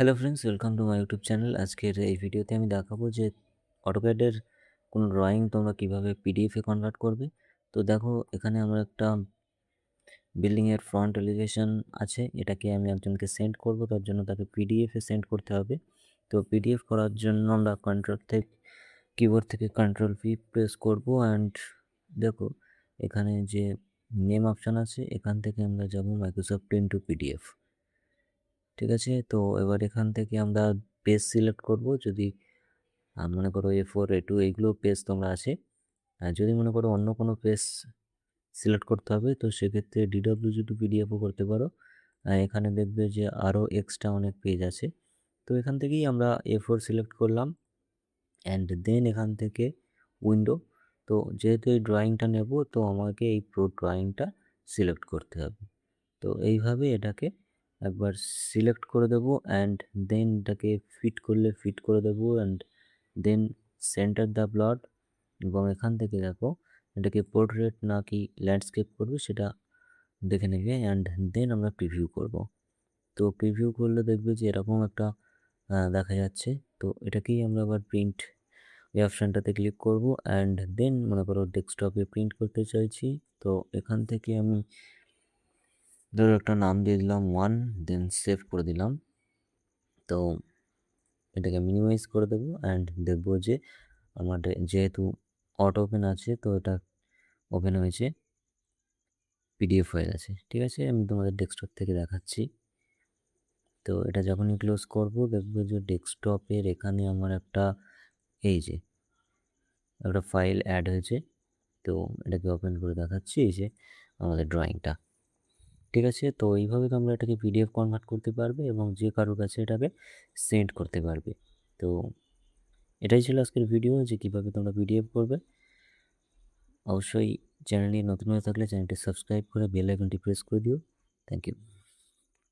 Hello friends, welcome to my YouTube channel. আজকের এই ভিডিওতে আমি দেখাবো যে অটোক্যাডের কোনো ড্রয়িং তোমরা কিভাবে পিডিএফে কনভার্ট করবে। তো দেখো, এখানে আমার একটা বিল্ডিংয়ের ফ্রন্ট এলিভেশন আছে, এটাকে আমি একজনকে সেন্ড করব, তার জন্য তাকে পিডিএফে সেন্ড করতে হবে। তো পিডিএফ করার জন্য আমরা কিবোর্ড থেকে কন্ট্রোল পি প্রেস করব অ্যান্ড দেখো এখানে যে নেম অপশান আছে, এখান থেকে আমরা যাব মাইক্রোসফট প্রিন্ট টু পিডিএফ। ঠিক আছে, তো এবার এখান থেকে আমরা পেজ সিলেক্ট করব। যদি মনে করো A4 A2 এইগুলো পেজ তোমরা আছে, আর যদি মনে করো অন্য কোনো পেজ সিলেক্ট করতে হবে তো সেক্ষেত্রে DWG টু পিডিএফও করতে পারো। এখানে দেখবে যে আরও এক্সট্রা অনেক পেজ আছে। তো এখান থেকেই আমরা A4 সিলেক্ট করলাম অ্যান্ড দেন এখান থেকে উইন্ডো। তো যেহেতু এই ড্রয়িংটা নেব তো আমাকে এই প্রো ড্রয়িংটা সিলেক্ট করতে হবে। তো এইভাবে এটাকে একবার সিলেক্ট করে দেবো অ্যান্ড দেন এটাকে ফিট করলে ফিট করে দেবো and then center the plot. এবং এখান থেকে দেখো এটাকে পোর্ট্রেট নাকি ল্যান্ডস্কেপ করবে সেটা দেখে নেবে অ্যান্ড দেন আমরা প্রিভিউ করব। তো প্রিভিউ করলে দেখবে যে এরকম একটা দেখা যাচ্ছে। তো এটাকেই আমরা আবার প্রিন্ট এই অপশানটাতে ক্লিক করব অ্যান্ড দেন মনে করো ডেস্কটপে প্রিন্ট করতে চাইছি। তো এখান থেকে আমি ধরো একটা নাম দিয়ে দিলাম 1, দেন সেভ করে দিলাম। তো এটাকে মিনিমাইজ করে দেবো অ্যান্ড দেখবো যে আমাদের যেহেতু অটো ওপেন আছে তো এটা ওপেন হয়েছে, পিডিএফ হয়ে গেছে। ঠিক আছে, আমি তোমাদের ডেস্কটপ থেকে দেখাচ্ছি। তো এটা যখনই ক্লোজ করব দেখবো যে ডেস্কটপের এখানে আমার একটা এই যে একটা ফাইল অ্যাড হয়েছে। তো এটাকে ওপেন করে দেখাচ্ছি, এই যে আমাদের ড্রয়িংটা। ঠিক আছে, তো এইভাবে তোমরা এটাকে পিডিএফ কনভার্ট করতে পারবে এবং যে কারোর কাছে এটাকে সেন্ড করতে পারবে। তো এটাই ছিল আজকের ভিডিও, যে কীভাবে তোমরা পিডিএফ করবে। অবশ্যই চ্যানেলটি নতুন হয়ে থাকলে চ্যানেলটি সাবস্ক্রাইব করে বেল আইকনটি প্রেস করে দিও। Thank you.